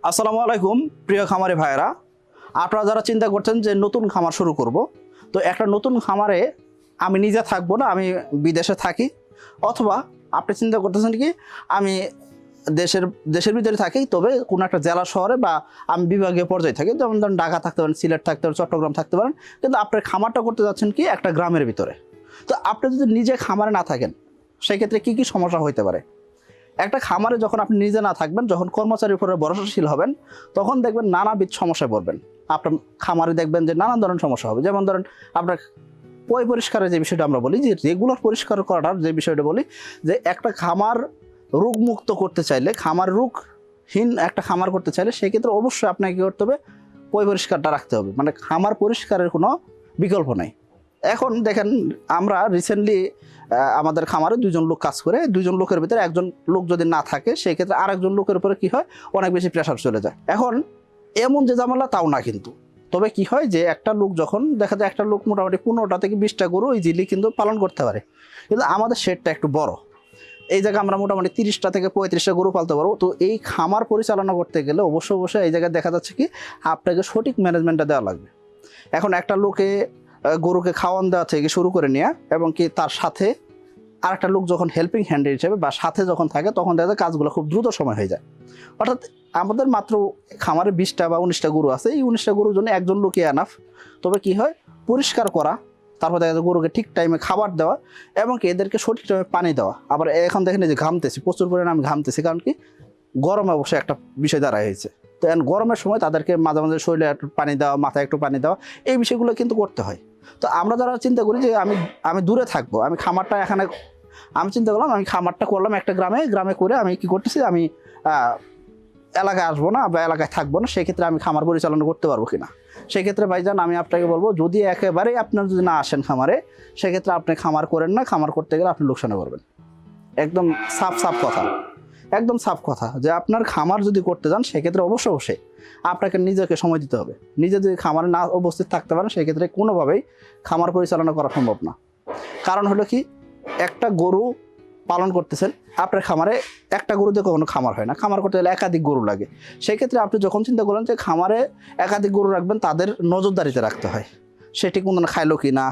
আসসালামু আলাইকুম প্রিয় খামারি ভাইরা, আপনারা যারা চিন্তা করছেন যে নতুন খামার শুরু করব, তো একটা নতুন খামারে আমি নিজে থাকবো না, আমি বিদেশে থাকি, অথবা আপনি চিন্তা করতেছেন কি আমি দেশের ভিতরে থাকি, তবে কোনো একটা জেলা শহরে বা আমি বিভাগীয় পর্যায়ে থাকি, যেমন ধরুন ঢাকা থাকতে পারেন, সিলেট থাকতে পারেন, চট্টগ্রাম থাকতে পারেন, কিন্তু আপনার খামারটা করতে যাচ্ছেন কি একটা গ্রামের ভিতরে। তো আপনি যদি নিজে খামারে না থাকেন সেক্ষেত্রে কী কী সমস্যা হতে পারে? একটা খামারে যখন আপনি নিজে না থাকবেন, যখন কর্মচারীর উপরে ভরসাশীল হবেন, তখন দেখবেন নানাবিধ সমস্যায় পড়বেন। আপনার খামারে দেখবেন যে নানান ধরনের সমস্যা হবে। যেমন ধরেন আপনার পরিষ্কারের যে বিষয়টা আমরা বলি, যে রেগুলার পরিষ্কার করাটার যে বিষয়টা বলি, যে একটা খামার রোগমুক্ত করতে চাইলে, খামার রোগহীন একটা খামার করতে চাইলে সেক্ষেত্রে অবশ্যই আপনাকে কী করতে হবে? পরিষ্কারটা রাখতে হবে। মানে খামার পরিষ্কারের কোনো বিকল্প নেই। এখন দেখেন, আমরা রিসেন্টলি আমাদের খামারে দুজন লোক কাজ করে, দুজন লোকের ভিতরে একজন লোক যদি না থাকে সেক্ষেত্রে আরেকজন লোকের উপরে কি হয়, অনেক বেশি প্রেশার চলে যায়। এখন এমন যে ঝামেলা তাও না, কিন্তু তবে কি হয় যে একটা লোক যখন দেখা যায়, একটা লোক মোটামুটি 15টা থেকে 20টা গরু ইজিলি কিন্তু পালন করতে পারে, কিন্তু আমাদের শেডটা একটু বড়, এই জায়গায় আমরা মোটামুটি 30টা থেকে 35টা গরু পালতে পারবো। তো এই খামার পরিচালনা করতে গেলে অবশ্যই এই জায়গায় দেখা যাচ্ছে কি আপনাকে সঠিক ম্যানেজমেন্টটা দেওয়া লাগবে। এখন একটা লোকে গরুকে খাওয়ান দেওয়া থেকে শুরু করে নেওয়া, এবং কি তার সাথে আরেকটা লোক যখন হেল্পিং হ্যান্ড হিসেবে বা সাথে যখন থাকে, তখন দেখা যায় কাজগুলো খুব দ্রুত সময় হয়ে যায়। অর্থাৎ আমাদের মাত্র খামারে 20টা বা 19টা গরু আছে, এই 19টা গরুর জন্য একজন লোকই এনাফ। তবে কি হয়, পরিষ্কার করা, তারপর দেখা যায় গরুকে ঠিক টাইমে খাবার দেওয়া, এবং কি এদেরকে সঠিক টাইমে পানি দেওয়া। আবার এখন দেখেন যে ঘামতেছি, প্রচুর পরিমাণে আমি ঘামতেছি, কারণ কি গরমে অবশ্যই একটা বিষয় দাঁড়ায় হয়েছে। তো এখন গরমের সময় তাদেরকে মাঝে মাঝে শরীরে একটু পানি দেওয়া, মাথায় একটু পানি দেওয়া, এই বিষয়গুলো কিন্তু করতে হয়। তো আমরা যারা চিন্তা করি যে আমি দূরে থাকবো, আমি খামারটা এখানে, আমি চিন্তা করলাম আমি খামারটা করলাম একটা গ্রামে করে আমি কি করতেছি, আমি এলাকায় আসবো না বা এলাকায় থাকবো না, সেক্ষেত্রে আমি খামার পরিচালনা করতে পারবো কিনা। সেক্ষেত্রে ভাইজান আমি আপনাকে বলবো, যদি একেবারেই আপনার যদি না আসেন খামারে, সেক্ষেত্রে আপনি খামার করেন না। খামার করতে গেলে আপনি লোকসানে করবেন। একদম সাফ কথা, একদম সাফ কথা, যে আপনার খামার যদি করতে যান সেক্ষেত্রে অবশ্যই আপনাকে নিজেকে সময় দিতে হবে। নিজে যদি খামারে না উপস্থিত থাকতে পারেন সেক্ষেত্রে কোনোভাবেই খামার পরিচালনা করা সম্ভব না। কারণ হলো কি, একটা গরু পালন করতেছেন আপনার খামারে, একটা গরুতে কখনো খামার হয় না। খামার করতে গেলে একাধিক গরু লাগে। সেক্ষেত্রে আপনি যখন চিন্তা করেন যে খামারে একাধিক গরু রাখবেন, তাদের নজরদারিতে রাখতে হয়। সে ঠিক মতন খাইলো কি না,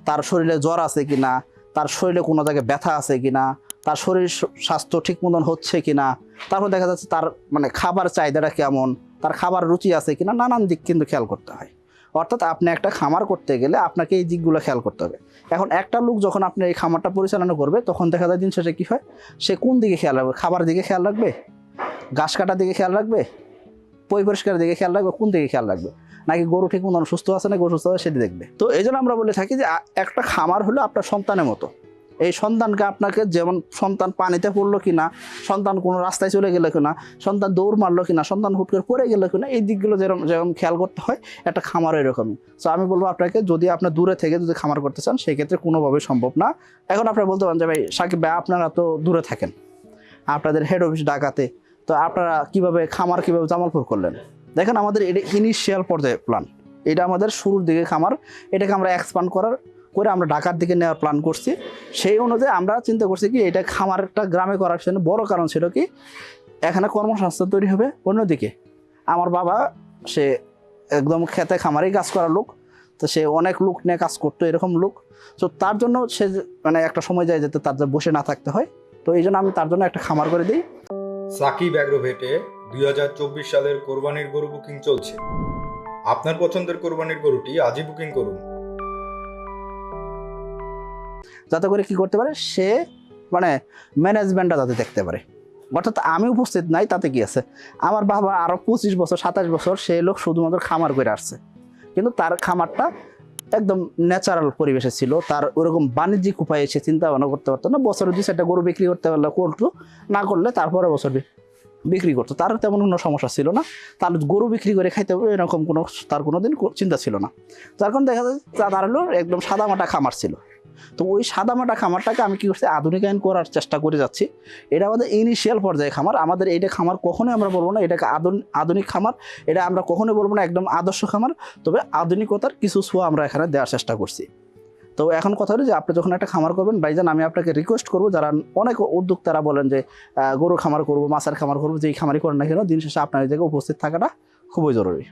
তার শরীরে জ্বর আছে কি না, তার শরীরে কোনো জায়গায় ব্যথা আছে কি না, তার শরীর স্বাস্থ্য ঠিক মতন হচ্ছে কি না, তারপর দেখা যাচ্ছে তার মানে খাবার চাহিদাটা কেমন, তার খাবার রুচি আছে কি না, নানান দিক কিন্তু খেয়াল করতে হয়। অর্থাৎ আপনি একটা খামার করতে গেলে আপনাকে এই দিকগুলো খেয়াল করতে হবে। এখন একটা লোক যখন আপনি এই খামারটা পরিচালনা করবে, তখন দেখা যায় দিন শেষে কী হয়, সে কোন দিকে খেয়াল রাখবে? খাবার দিকে খেয়াল রাখবে, ঘাস কাটার দিকে খেয়াল রাখবে, পরিষ্কারের দিকে খেয়াল রাখবে, কোন দিকে খেয়াল রাখবে? নাকি গরু ঠিক মতন সুস্থ আছে না, গরু সুস্থ আছে সেটি দেখবে। তো এই জন্য আমরা বলে থাকি যে একটা খামার হলো আপনার সন্তানের মতো। এই সন্তানকে আপনাকে, যেমন সন্তান পানিতে পড়লো কিনা, সন্তান কোনো রাস্তায় চলে গেলো কিনা, সন্তান দৌড় মারলো কিনা, সন্তান হুট করে পড়ে গেলো কিনা, এই দিকগুলো যেরকম খেয়াল করতে হয়, একটা খামার এরকমই। সো আমি বলবো আপনাকে, যদি আপনার দূরে থেকে যদি খামার করতে চান সেক্ষেত্রে কোনোভাবেই সম্ভব না। এখন আপনারা বলতে পারেন যে ভাই সাকিব ভাই, আপনারা তো দূরে থাকেন, আপনাদের হেড অফিস ঢাকাতে, তো আপনারা কীভাবে খামার কীভাবে জামালপুর করলেন? দেখেন, আমাদের এটা ইনিশিয়াল পর্যায়ে প্ল্যান, এটা আমাদের শুরুর দিকে খামার, এটাকে আমরা এক্সপান্ড করে আমরা ঢাকার দিকে নেওয়ার প্ল্যান করছি। সেই অনুযায়ী আমরা চিন্তা করছি কি, এটা খামারটা গ্রামে করার জন্য বড় কারণ ছিল কি, এখানে কর্মসংস্থান তৈরি হবে। অন্যদিকে আমার বাবা, সে একদম খেতে খামারেই কাজ করার লোক, তো সে অনেক লোক নিয়ে কাজ করতো, এরকম লোক। তো তার জন্য সে মানে একটা সময় যায় যেতে তার বসে না থাকতে হয়। তো এই জন্য আমি তার জন্য একটা খামার করে দিই। সাকিব অ্যাগ্রোভেটে 2024 সালের কোরবানির গরু বুকিং চলছে। আপনার পছন্দের কোরবানির গরুটি আজই বুকিং করুন, যাতে করে কি করতে পারে, সে মানে ম্যানেজমেন্টটা যাতে দেখতে পারে। অর্থাৎ আমি উপস্থিত নাই তাতে কি আছে, আমার বাবা আরও 25 বছর 27 বছর সে লোক শুধুমাত্র খামার করে আসছে, কিন্তু তার খামারটা একদম ন্যাচারাল পরিবেশে ছিল। তার ওরকম বাণিজ্যিক উপায়ে সে চিন্তা ভাবনা করতে পারতো না। বছরে 2-4টা গরু বিক্রি করতে পারলে করতো, না করলে তারপরে বছর বিক্রি করতো। তার তেমন কোনো সমস্যা ছিল না, তার গরু বিক্রি করে খাইতে হবে এরকম তার কোনো দিন চিন্তা ছিল না। যার কারণে দেখা যায় তার হলো একদম সাদামাটা খামার ছিল। তো ওই সাদামাটা খামারটাকে আমি কী করছি, আধুনিকায়ন করার চেষ্টা করে যাচ্ছি। এটা আমাদের ইনিশিয়াল পর্যায়ে খামার। আমাদের এইটা খামার কখনোই আমরা বলবো না এটাকে আধুনিক খামার, এটা আমরা কখনোই বলবো না একদম আদর্শ খামার। তবে আধুনিকতার কিছু ছোঁয়া আমরা এখানে দেওয়ার চেষ্টা করছি। তো এখন কথা হলো যে আপনি যখন একটা খামার করবেন ভাইজান, আমি আপনাকে রিকোয়েস্ট করবো, যারা অনেক উদ্যোক্তারা বলেন যে গরুর খামার করবো, মাছের খামার করবো, যেই খামারই করেন না কেন, দিন শেষে আপনার এই জায়গায় উপস্থিত থাকাটা খুবই জরুরি।